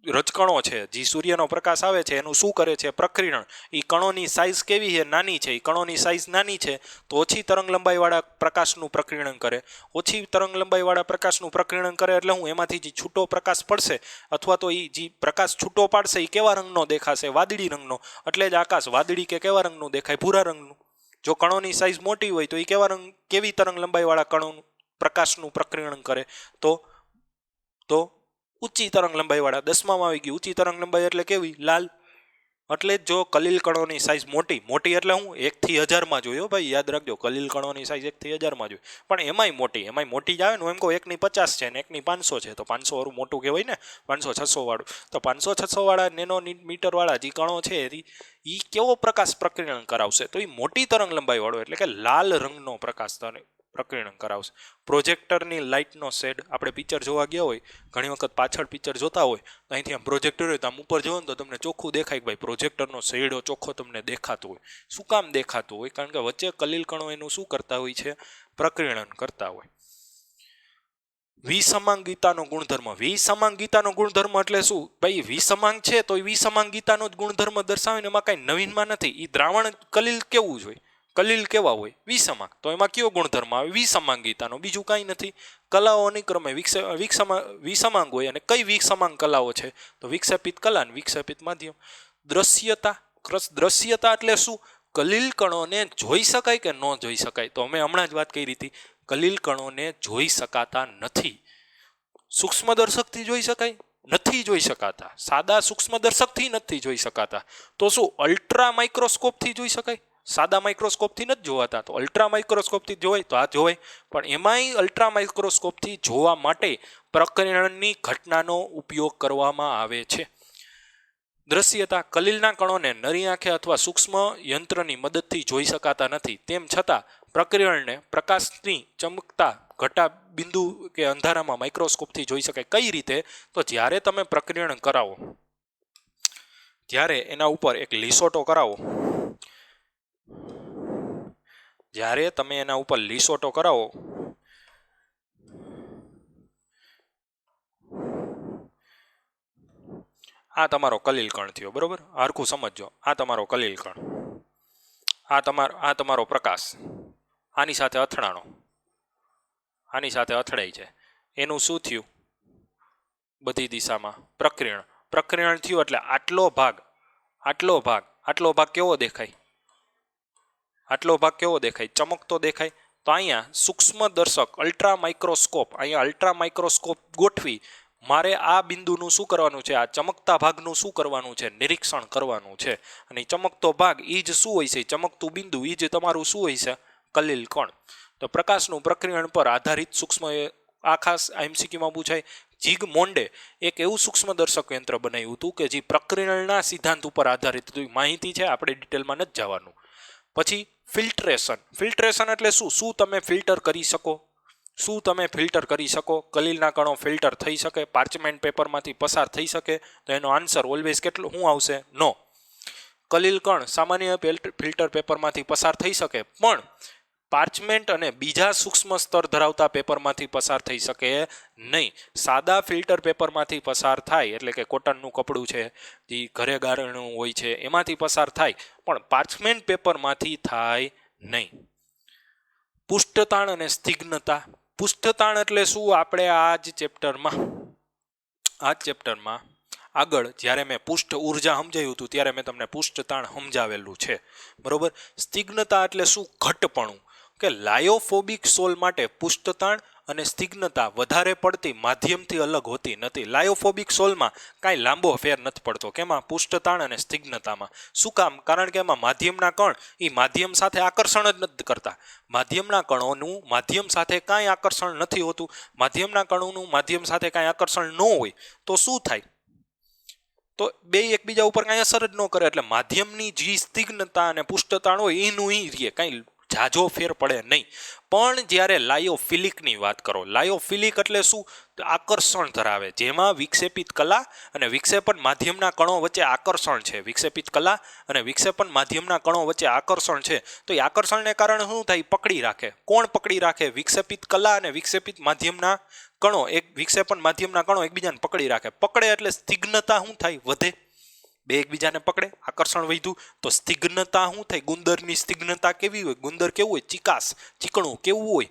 S1: રજકણો છે, જે સૂર્યનો પ્રકાશ આવે છે એનું શું કરે છે? પ્રકીર્ણન. એ કણોની સાઇઝ કેવી છે? નાની છે. એ કણોની સાઇઝ નાની છે તો ઓછી તરંગ લંબાઈવાળા પ્રકાશનું પ્રકીર્ણન કરે. ઓછી તરંગ લંબાઈવાળા પ્રકાશનું પ્રકીર્ણન કરે એટલે હું એમાંથી જે છૂટો પ્રકાશ પડશે, અથવા તો એ જે પ્રકાશ છૂટો પાડશે એ કેવા રંગનો દેખાશે? વાદળી રંગનો. એટલે જ આકાશ વાદળી કે કેવા રંગનું દેખાય? ભૂરા રંગનું. જો કણોની સાઇઝ મોટી હોય તો એ કેવી તરંગ લંબાઈવાળા કણોનું પ્રકાશનું પ્રકીર્ણન કરે? તો ઊંચી તરંગ લંબાઈવાળા. 10માં આવી ગયું. ઊંચી તરંગ લંબાઈ એટલે કેવી? લાલ. એટલે જો કલીલ કણોની સાઇઝ મોટી એટલે હું 1 થી 1000માં જોયો ભાઈ, યાદ રાખજો. કલીલ કણોની સાઇઝ 1 થી 1000માં જોઈ, પણ એમાંય મોટી જ આવે ને. હું એમ કહું 1 ની 50 છે ને 1 ની 500 છે, તો 500 વાળું મોટું કહેવાય ને, 500-600 વાળું. તો 500-600 વાળા નેનોમીટર વાળા જે કણો છે એ કેવો પ્રકાશ પ્રકીર્ણન કરાવશે? તો એ મોટી તરંગ લંબાઈ વાળો, એટલે કે લાલ રંગનો પ્રકાશ પ્રકીર્ણન કરાવશે. પ્રોજેક્ટરની લાઇટનો શેડ. આપણે પિક્ચર જોવા ગયા હોય, ઘણી વખત પાછળ પિક્ચર જોતા હોય તો અહીંથી આમ પ્રોજેક્ટર હોય તો આમ ઉપર જોવો ને તો તમને ચોખ્ખું દેખાય કે ભાઈ પ્રોજેક્ટરનો શેડો ચોખ્ખો તમને દેખાતો હોય. શું કામ દેખાતું હોય? કારણ કે વચ્ચે કલીલ કણો એનું શું કરતા હોય છે? પ્રકીર્ણન કરતા હોય. વિસમાંગિતાનો ગુણધર્મ. વિસમાંગિતાનો ગુણધર્મ એટલે શું? ભાઈ વિસમાંગ છે તો એ વિસમાંગિતાનો જ ગુણધર્મ દર્શાવે ને, એમાં કાંઈ નવીનમાં નથી. એ દ્રાવણ કલીલ કેવું જ હોય? કલીલ કેવા હોય? વિસમાંગ. તો એમાં કયો ગુણધર્મ આવે? વિસમાંગિતાનો. બીજું કાંઈ નથી. કલાઓ અનુક્રમે વિસમાંગ હોય. અને કઈ વિસમાંગ કલાઓ છે? તો વિક્ષેપિત કલા અને વિક્ષેપિત માધ્યમ. દ્રશ્યતા. દ્રશ્યતા એટલે શું? કલીલ કણોને જોઈ શકાય કે ન જોઈ શકાય? તો અમે હમણાં જ વાત કરી હતી, કલીલ કણોને જોઈ શકાતા નથી. સૂક્ષ્મદર્શકથી જોઈ શકાય? નથી જોઈ શકાતા. સાદા સૂક્ષ્મદર્શકથી નથી જોઈ શકાતા. તો શું અલ્ટ્રા માઇક્રોસ્કોપથી જોઈ શકાય? સાદા માઇક્રોસ્કોપથી નથી જોવાતા, તો અલ્ટ્રા માઇક્રોસ્કોપથી જોવાય તો આ જોવાય. પણ એમાંય અલ્ટ્રા માઇક્રોસ્કોપથી જોવા માટે પ્રકીર્ણનની ઘટનાનો ઉપયોગ કરવામાં આવે છે. દ્રશ્યતા. કલીલના કણોને નરી આંખે અથવા સૂક્ષ્મ યંત્રની મદદથી જોઈ શકાતા નથી. તેમ છતાં પ્રકીર્ણનને પ્રકાશની ચમકતા ઘટા બિંદુ કે અંધારામાં માઇક્રોસ્કોપથી જોઈ શકાય. કઈ રીતે? તો જ્યારે તમે પ્રકીર્ણન કરાવો, જ્યારે એના ઉપર એક લીસોટો કરાવો, જ્યારે તમે એના ઉપર લીસોટો કરાવો, આ તમારો કલીલ કણ થયો, બરોબર? હરખું સમજજો. આ તમારો કલીલ કણ, આ તમારો પ્રકાશ આની સાથે અથડાણો, આની સાથે અથડાઈ છે. એનું શું થયું? બધી દિશામાં પ્રકીર્ણન થયું. એટલે આટલો ભાગ કેવો દેખાય? આટલો ભાગ કેવો દેખાય? ચમકતો દેખાય. તો અહીંયા સૂક્ષ્મદર્શક અલ્ટ્રા માઇક્રોસ્કોપ ગોઠવી મારે આ બિંદુનું શું કરવાનું છે? આ ચમકતા ભાગનું શું કરવાનું છે? નિરીક્ષણ કરવાનું છે. અને ચમકતો ભાગ એ જ શું હોય છે? ચમકતું બિંદુ એ જ તમારું શું હોય છે? કલીલ કણ. તો પ્રકાશનું પ્રકીર્ણન પર આધારિત સૂક્ષ્મ, આ ખાસ એમસીક્યુમાં પૂછાય. ઝિગમોન્ડે એક એવું સૂક્ષ્મદર્શક યંત્ર બનાવ્યું હતું કે જે પ્રકીર્ણનના સિદ્ધાંત ઉપર આધારિત હતું. માહિતી છે, આપણે ડિટેલમાં નથી જવાનું. પછી ફિલ્ટરેશન એટલે શું તમે ફિલ્ટર કરી શકો? કલીલના કણો ફિલ્ટર થઈ શકે? પાર્ચમેન્ટ પેપરમાંથી પસાર થઈ શકે? તો એનો આન્સર ઓલવેઝ કેટલો શું આવશે? નો. કલીલ કણ સામાન્ય ફિલ્ટર પેપરમાંથી પસાર થઈ શકે, પણ પાર્ચમેન્ટ અને બીજા સૂક્ષ્મ સ્તર ધરાવતા પેપરમાંથી પસાર થઈ શકે નહીં. સાદા ફિલ્ટર પેપરમાંથી પસાર થાય, એટલે કે કોટનનું કપડું છે, જે ઘરે ગાળણું હોય છે, એમાંથી પસાર થાય, પણ પાર્ચમેન્ટ પેપરમાંથી થાય નહીં. પુષ્ઠતાણ અને સ્નિગ્ધતા. પુષ્ઠતાણ એટલે શું? આપણે આ જ ચેપ્ટરમાં આગળ જ્યારે મેં પુષ્ઠ ઉર્જા સમજાવ્યું હતું ત્યારે મેં તમને પુષ્ઠતાણ સમજાવેલું છે, બરોબર? સ્નિગ્ધતા એટલે શું? ઘટપણું, કે લાયોફોબિક સોલ માટે પુષ્ટતાણ અને સ્નિગ્ધતા વધારે પડતી માધ્યમથી અલગ હોતી નથી. લાયોફોબિક સોલમાં કાંઈ લાંબો ફેર નથી પડતો. કેમાં? પુષ્ટતાણ અને સ્નિગ્ધતામાં. શું કામ? કારણ કે એમાં માધ્યમના કણ એ માધ્યમ સાથે આકર્ષણ જ નથી કરતા. માધ્યમના કણોનું માધ્યમ સાથે કાંઈ આકર્ષણ નથી હોતું. માધ્યમના કણોનું માધ્યમ સાથે કાંઈ આકર્ષણ ન હોય તો શું થાય? તો બે એકબીજા ઉપર કાંઈ અસર જ ન કરે. એટલે માધ્યમની જે સ્નિગ્ધતા અને પુષ્ટતાણ હોય એનું ઈ રહે, કાંઈ ઝાઝો ફેર પડે નહીં. પણ જ્યારે લાયોફિલિકની વાત કરો, લાયોફિલિક એટલે શું? આકર્ષણ ધરાવે, જેમાં વિક્ષેપિત કલા અને વિક્ષેપણ માધ્યમના કણો વચ્ચે આકર્ષણ છે. વિક્ષેપિત કલા અને વિક્ષેપણ માધ્યમના કણો વચ્ચે આકર્ષણ છે. તો એ આકર્ષણને કારણે શું થાય? પકડી રાખે. કોણ પકડી રાખે? વિક્ષેપિત કલા અને વિક્ષેપિત માધ્યમના કણો, એક વિક્ષેપણ માધ્યમના કણો એકબીજાને પકડી રાખે. પકડે એટલે સ્નિગ્ધતા શું થાય? વધે. બે એકબીજાને પકડે, આકર્ષણ વધ્યું તો સ્નિગ્ધતા શું થાય? ગુંદરની સ્નિગ્ધતા કેવી હોય? ગુંદર કેવું હોય? ચીકાશ, ચીકણું કેવું હોય?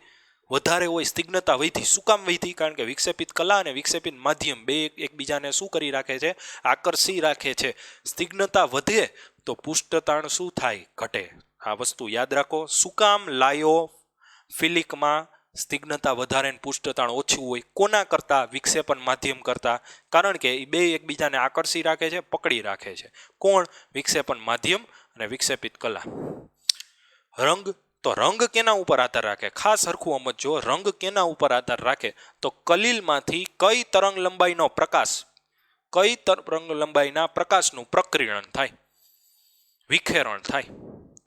S1: વધારે હોય. સ્નિગ્ધતા વધી. શું કામ વધી? કારણ કે વિક્ષેપિત કલા અને વિક્ષેપિત માધ્યમ બે એકબીજાને શું કરી રાખે છે? આકર્ષી રાખે છે. સ્નિગ્ધતા વધે તો પુષ્ટતાણ શું થાય? ઘટે. આ વસ્તુ યાદ રાખો. શું કામ લાયોફિલિકમાં સ્નિગ્ધતા વધારે અને પુષ્ટતાણ ઓછું હોય? કોના કરતા? વિક્ષેપણ માધ્યમ કરતા. કારણ કે એ બે એકબીજાને આકર્ષી રાખે છે, પકડી રાખે છે. કોણ? વિક્ષેપણ માધ્યમ અને વિક્ષેપિત કલા. રંગ, તો રંગ કેના ઉપર આધાર રાખે? ખાસ સરખું સમજો. રંગ કેના ઉપર આધાર રાખે? તો કલીલમાંથી કઈ તરંગ લંબાઈનો પ્રકાશ, કઈ તરંગ લંબાઈના પ્રકાશનું પ્રકિરણ થાય, વિખેરણ થાય.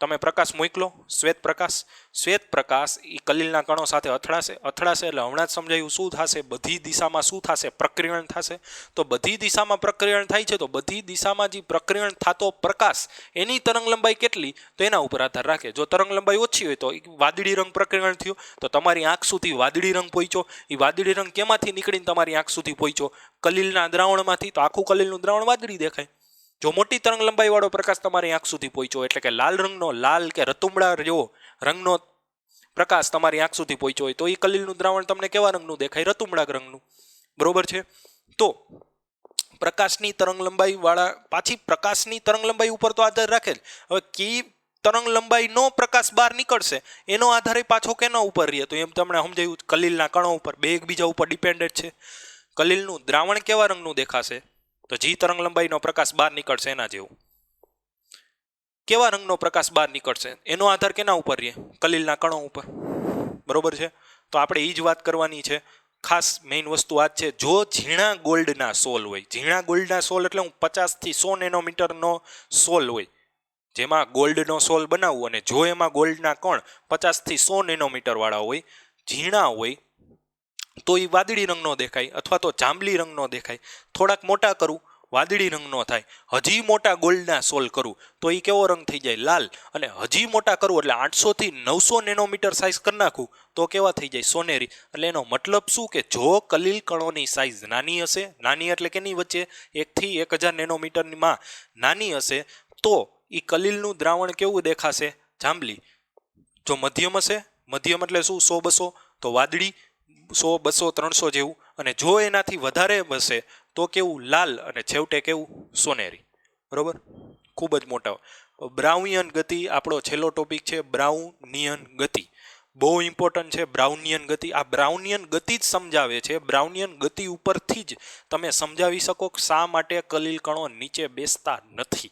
S1: તમે પ્રકાશ મોકલો, શ્વેત પ્રકાશ. શ્વેત પ્રકાશ એ કલીલના કણો સાથે અથડાશે. અથડાશે એટલે હમણાં જ સમજાયું શું થશે? બધી દિશામાં શું થશે? પ્રકિરણ થશે. તો બધી દિશામાં પ્રકિરણ થાય છે. તો બધી દિશામાં જે પ્રકિરણ થતો પ્રકાશ એની તરંગ લંબાઈ કેટલી? તો એના ઉપર આધાર રાખે. જો તરંગ લંબાઈ ઓછી હોય તો વાદળી રંગ પ્રકિરણ થયો, તો તમારી આંખ સુધી વાદળી રંગ પહોંચ્યો. એ વાદળી રંગ કેમાંથી નીકળીને તમારી આંખ સુધી પહોંચ્યો? કલીલના દ્રાવણમાંથી. તો આખું કલીલનું દ્રાવણ વાદળી દેખાય. જો મોટી તરંગ લંબાઈ વાળો પ્રકાશ તમારી આંખ સુધી પહોંચ્યો, એટલે કે લાલ રંગનો, લાલ કે રતુમડા જેવો રંગનો પ્રકાશ તમારી આંખ સુધી પહોંચ્યો હોય, તો એ કલીલનું દ્રાવણ તમને કેવા રંગનું દેખાય? રતુમડા રંગનું. બરોબર છે? તો પ્રકાશની તરંગ લંબાઈ વાળા, પાછી પ્રકાશની તરંગ લંબાઈ ઉપર તો આધાર રાખે જ. હવે કી તરંગ લંબાઈનો પ્રકાશ બહાર નીકળશે એનો આધારે પાછો કેના ઉપર રહે? તો એમ તમને સમજાયું, કલીલના કણો ઉપર. બે એકબીજા ઉપર ડિપેન્ડન્ટ છે. કલીલનું દ્રાવણ કેવા રંગનું દેખાશે? તો જી તરંગ લંબાઈનો પ્રકાશ બહાર નીકળશે એના જેવું. કેવા રંગનો પ્રકાશ બહાર નીકળશે એનો આધાર કેના ઉપર રહે? કલીલના કણો ઉપર. બરોબર છે? તો આપણે એ જ વાત કરવાની છે. ખાસ મેઇન વસ્તુ આ જ છે. જો ઝીણા ગોલ્ડના સોલ હોય, ઝીણા ગોલ્ડના સોલ એટલે હું 50 થી 100 નેનોમીટરનો સોલ હોય, જેમાં ગોલ્ડનો સોલ બનાવવું, અને જો એમાં ગોલ્ડના કણ 50 થી 100 નેનોમીટર વાળા હોય, ઝીણા હોય, તો એ વાદળી રંગનો દેખાય અથવા તો જાંબલી રંગનો દેખાય. થોડાક મોટા કરું, વાદળી રંગનો થાય. હજી મોટા ગોલ્ડના સોલ કરું તો એ કેવો રંગ થઈ જાય? લાલ. અને હજી મોટા કરું એટલે 800 થી 900 નેનોમીટર સાઇઝ કરી નાખું તો કેવા થઈ જાય? સોનેરી. એટલે એનો મતલબ શું? કે જો કલીલ કણોની સાઇઝ નાની હશે, નાની એટલે કેની વચ્ચે? 1 થી 1000 નેનોમીટરમાં નાની હશે, તો એ કલીલનું દ્રાવણ કેવું દેખાશે? જાંબલી. જો મધ્યમ હશે, મધ્યમ એટલે શું? 100-200, તો વાદળી. 100-200-300 જેવું. અને જો એનાથી વધારે હશે તો કેવું? લાલ. અને છેવટે કેવું? સોનેરી. બરોબર? ખૂબ જ મોટા. બ્રાઉનિયન ગતિ આપણો છેલ્લો ટોપિક છે. બ્રાઉનિયન ગતિ બહુ ઇમ્પોર્ટન્ટ છે. બ્રાઉનિયન ગતિ, આ બ્રાઉનિયન ગતિ જ સમજાવે છે. બ્રાઉનિયન ગતિ ઉપરથી જ તમે સમજાવી શકો કે શા માટે કલીલ કણો નીચે બેસતા નથી.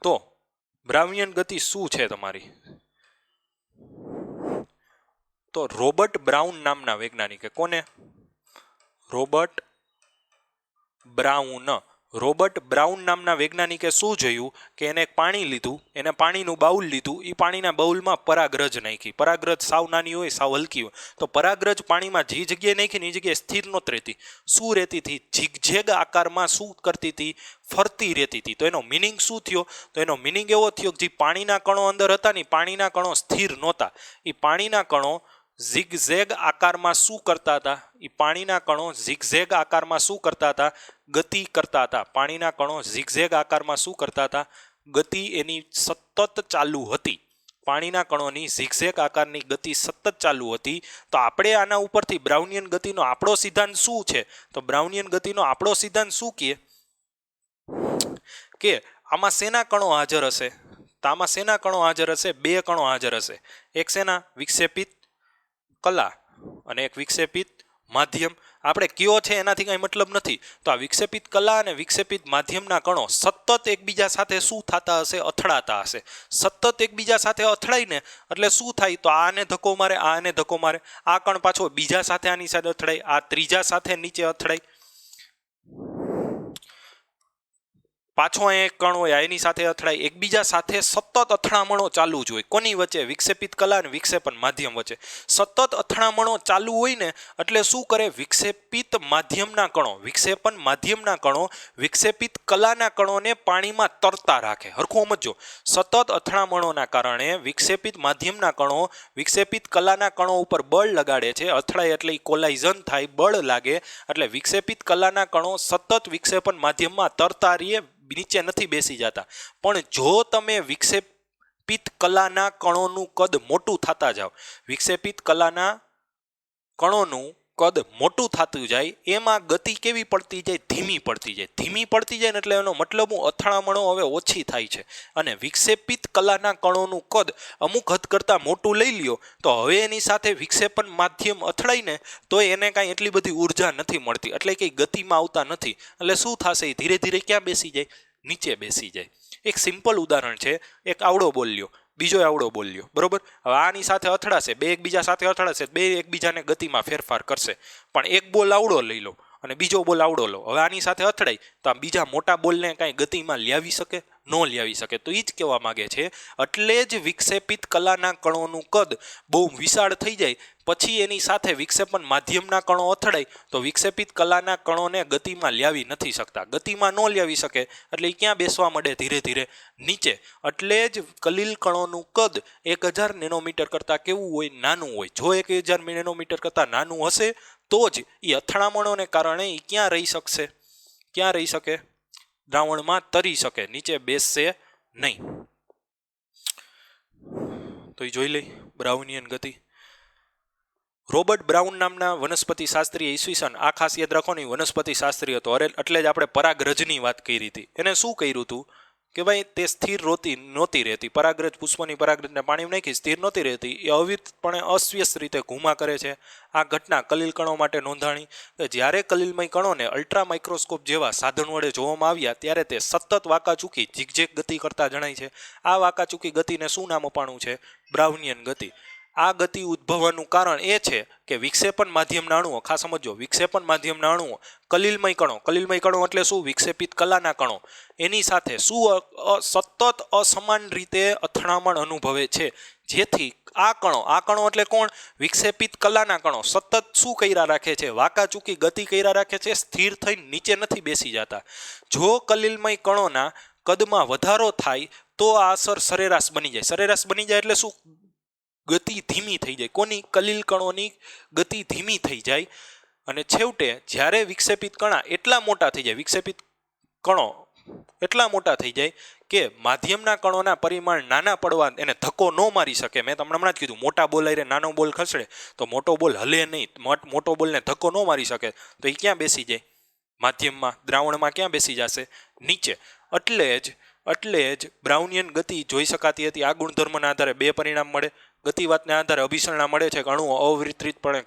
S1: તો બ્રાઉનિયન ગતિ શું છે તમારી? તો રોબર્ટ બ્રાઉન નામના વૈજ્ઞાનિકે, કોને? Robert brown. રોબર્ટ બ્રાઉન નામના વૈજ્ઞાનિકે શું જોયું? કે એને પાણી લીધું, એને પાણીનું બાઉલ લીધું, એ પાણીના બાઉલમાં પરાગરજ નાખી. પરાગરજ સાવ નાની હોય, સાવ હલકી હોય. તો પરાગરજ પાણીમાં જે જગ્યાએ નાખીને એ જગ્યાએ સ્થિર નહોતી રહેતી. શું રહેતી હતી? ઝીગઝેગ આકારમાં શું કરતી હતી? ફરતી રહેતી હતી. તો એનો મિનિંગ શું થયો? તો એનો મિનિંગ એવો થયો કે જે પાણીના કણો અંદર હતા ને, પાણીના કણો સ્થિર નહોતા. એ પાણીના કણો ઝિગઝેગ આકારમાં શું કરતા હતા? એ પાણીના કણો ઝિગઝેગ આકારમાં શું કરતા હતા? ગતિ કરતા હતા. પાણીના કણો ઝિગઝેગ આકારમાં શું કરતા હતા? ગતિ એની સતત ચાલુ હતી. પાણીના કણોની ઝિગઝેગ આકારની ગતિ સતત ચાલુ હતી. તો આપણે આના ઉપરથી બ્રાઉનિયન ગતિનો આપણો સિદ્ધાંત શું છે? તો બ્રાઉનિયન ગતિનો આપણો સિદ્ધાંત શું કહે? કે આમાં શેના કણો હાજર હશે? તો આમાં શેના કણો હાજર હશે? બે કણો હાજર હશે. એક શેના? વિક્ષેપિત કલા અને એક વિક્ષેપિત માધ્યમ. આપણે કયો છે એનાથી કાંઈ મતલબ નથી. તો આ વિક્ષેપિત કલા અને વિક્ષેપિત માધ્યમના કણો સતત એકબીજા સાથે શું થતા હશે? અથડાતા હશે. સતત એકબીજા સાથે અથડાઈને એટલે શું થાય? તો આને ધક્કો મારે, આને ધક્કો મારે, આ કણ પાછો બીજા સાથે આની સાથે અથડાય, આ ત્રીજા સાથે નીચે અથડાય, પાછો એક કણ હોય એની સાથે અથડાય, એકબીજા સાથે સતત અથડામણો ચાલુ જ હોય. કોની વચ્ચે? વિક્ષેપિત કલા અને વિક્ષેપણ માધ્યમ વચ્ચે સતત અથડામણો ચાલુ હોય ને એટલે શું કરે? વિક્ષેપિત માધ્યમના કણો, વિક્ષેપણ માધ્યમના કણો વિક્ષેપિત કલાના કણોને પાણીમાં તરતા રાખે. હરખું સમજો. સતત અથડામણોના કારણે વિક્ષેપિત માધ્યમના કણો વિક્ષેપિત કલાના કણો ઉપર બળ લગાડે છે. અથડાય એટલે કોલાઇઝન થાય, બળ લાગે એટલે વિક્ષેપિત કલાના કણો સતત વિક્ષેપણ માધ્યમમાં તરતા રહીએ, નીચે નથી બેસી જતા. પણ જો તમે વિક્ષેપિત કલાના કણોનું કદ મોટું થતા જાઓ, વિક્ષેપિત કલાના કણોનું કદ મોટું થતું જાય, એમાં ગતિ કેવી પડતી જાય? ધીમી પડતી જાય. ધીમી પડતી જાય ને એટલે એનો મતલબ અથડામણો હવે ઓછી થાય છે. અને વિક્ષેપિત કલાના કણોનું કદ અમુક હદ કરતાં મોટું લઈ લ્યો તો હવે એની સાથે વિક્ષેપણ માધ્યમ અથડાઈને તો એને કાંઈ એટલી બધી ઉર્જા નથી મળતી, એટલે કંઈ ગતિમાં આવતા નથી. એટલે શું થશે? એ ધીરે ધીરે ક્યાં બેસી જાય? નીચે બેસી જાય. એક સિમ્પલ ઉદાહરણ છે. એક આવડો બોલ લ્યો, બીજો આવડો બોલ લ્યો, બરોબર? હવે આની સાથે અથડાશે, બે એકબીજા સાથે અથડાશે, બે એકબીજાને ગતિમાં ફેરફાર કરશે. પણ એક બોલ આવડો લઈ લો અને બીજો બોલ આવડો લો, હવે આની સાથે અથડાય તો આ બીજા મોટા બોલને કાંઈ ગતિમાં લાવી શકે? ન લાવી શકે. તો એ જ કહેવા માગે છે. એટલે જ વિક્ષેપિત કલાના કણોનું કદ બહુ વિશાળ થઈ જાય પછી એની સાથે વિક્ષેપણ માધ્યમના કણો અથડાય તો વિક્ષેપિત કલાના કણોને ગતિમાં લાવી નથી શકતા. ગતિમાં ન લાવી શકે એટલે એ ક્યાં બેસવા માંડે? ધીરે ધીરે નીચે. એટલે જ કલીલ કણોનું કદ 1000 નેનોમીટર કરતાં કેવું હોય? નાનું હોય. જો 1000 નેનોમીટર કરતાં નાનું હશે તો જ એ અથડામણોને કારણે એ ક્યાં રહી શકશે? ક્યાં રહી શકે? દ્રાવણમાં તરી શકે, નીચે બેસશે નહીં. તો એ જોઈ લઈ બ્રાઉનિયન ગતિ. રોબર્ટ બ્રાઉન નામના વનસ્પતિ શાસ્ત્રીએ ઈસવીસન, આ ખાસ યાદ રાખો, વનસ્પતિ શાસ્ત્રી હતો. એટલે જ આપણે પરાગરજની વાત કરી હતી. એને શું કર્યું હતું કે ભાઈ તે સ્થિર નહોતી રહેતી. પરાગરજ પુષ્પની પરાગરજને પાણી નાખી સ્થિર નહોતી રહેતી, એ અવિરતપણે અસ્વ્યસ્ત રીતે ઘૂમા કરે છે. આ ઘટના કલીલ કણો માટે નોંધાણી. જ્યારે કલીલમય કણોને અલ્ટ્રા માઇક્રોસ્કોપ જેવા સાધન વડે જોવામાં આવ્યા ત્યારે તે સતત વાંકાચૂકી ઝીગઝેગ ગતિ કરતા જણાય છે. આ વાંકાચૂકી ગતિને શું નામ અપાણું છે? બ્રાઉનિયન ગતિ. આ ગતિ ઉદ્ભવવાનું કારણ એ છે કે વિક્ષેપણ માધ્યમના અણુઓ, ખાસ સમજો, વિક્ષેપણ માધ્યમના અણુઓ કલીલમય કણો એટલે શું? વિક્ષેપિત કલાના કણો એની સાથે શું સતત અસમાન રીતે અથડામણ અનુભવે છે. જેથી આ કણો એટલે કોણ? વિક્ષેપિત કલાના કણો સતત શું કર્યા રાખે છે? વાંકાચૂકી ગતિ કર્યા રાખે છે, સ્થિર થઈને નીચે નથી બેસી જતા. જો કલીલમય કણોના કદમાં વધારો થાય તો આ અસર સરેરાશ બની જાય. સરેરાશ બની જાય એટલે શું? ગતિ ધીમી થઈ જાય. કોની? કલીલ કણોની ગતિ ધીમી થઈ જાય. અને છેવટે જ્યારે વિક્ષેપિત કણા એટલા મોટા થઈ જાય, વિક્ષેપિત કણો એટલા મોટા થઈ જાય કે માધ્યમના કણોના પરિમાણ નાના પડવા એને ધક્કો ન મારી શકે. મેં તમને હમણાં જ કીધું, મોટા બોલ આરે નાનો બોલ ખસડે તો મોટો બોલ હલે નહીં, મોટો બોલને ધક્કો ન મારી શકે તો એ ક્યાં બેસી જાય? માધ્યમમાં, દ્રાવણમાં ક્યાં બેસી જશે? નીચે. એટલે જ બ્રાઉનિયન ગતિ જોઈ શકાતી હતી. આ ગુણધર્મના આધારે બે પરિણામ મળે. ગતિવાતના આધારે અભિસરણા મળે છે કે અણુઓ અવિરતપણે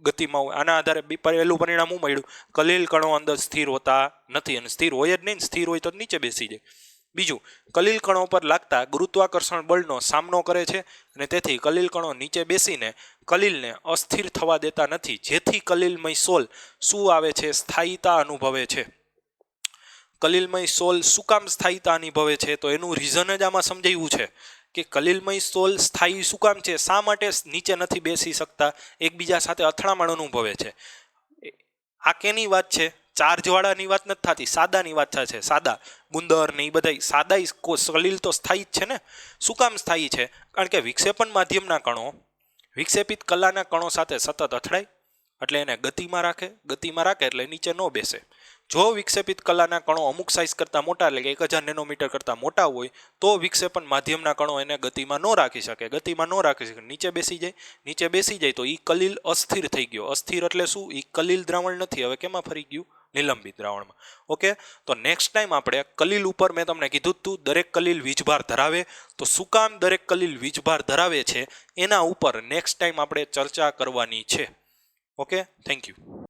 S1: ગતિમાં હોય. આના આધારે પહેલું પરિણામ શું મળ્યું? કલીલ કણો અંદર સ્થિર હોતા નથી, અને સ્થિર હોય જ નહીં. સ્થિર હોય તો નીચે બેસી જાય. બીજું, કલીલ કણો પર લાગતા ગુરુત્વાકર્ષણ બળનો સામનો કરે છે અને તેથી કલીલ કણો નીચે બેસીને કલીલને અસ્થિર થવા દેતા નથી. જેથી કલીલમય સોલ શું આવે છે? સ્થાયીતા અનુભવે છે. કલીલમય સોલ શું કામ સ્થાયીતા અનુભવે છે? તો એનું રીઝન જ આમાં સમજાવ્યું છે કે કલીલમય સોલ સ્થાયી શું કામ છે? શા માટે નીચે નથી બેસી શકતા? એકબીજા સાથે અથડામણ અનુભવે છે. આ કેની વાત છે? ચાર્જવાળાની વાત નથી થતી, સાદાની વાત છે. સાદા ગુંદર ને એ બધા સાદા કલીલ તો સ્થાયી જ છે ને. શું કામ સ્થાયી છે? કારણ કે વિક્ષેપણ માધ્યમના કણો વિક્ષેપિત કલાના કણો સાથે સતત અથડાય એટલે એને ગતિમાં રાખે એટલે નીચે ન બેસે. જો વિક્ષેપિત કલાના કણો અમુક સાઇઝ કરતાં મોટા, એટલે કે 1000 નેનોમીટર કરતાં મોટા હોય તો વિક્ષેપણ માધ્યમના કણો એને ગતિમાં ન રાખી શકે. નીચે બેસી જાય તો એ કલીલ અસ્થિર થઈ ગયો. અસ્થિર એટલે શું? એ કલીલ દ્રાવણ નથી, હવે કેમાં ફરી ગયું? નિલંબિત દ્રાવણમાં. ઓકે, તો નેક્સ્ટ ટાઈમ આપણે કલીલ ઉપર મેં તમને કીધું તું દરેક કલીલ વીજભાર ધરાવે, તો શું કામ દરેક કલીલ વીજભાર ધરાવે છે એના ઉપર નેક્સ્ટ ટાઈમ આપણે ચર્ચા કરવાની છે. Okay, thank you.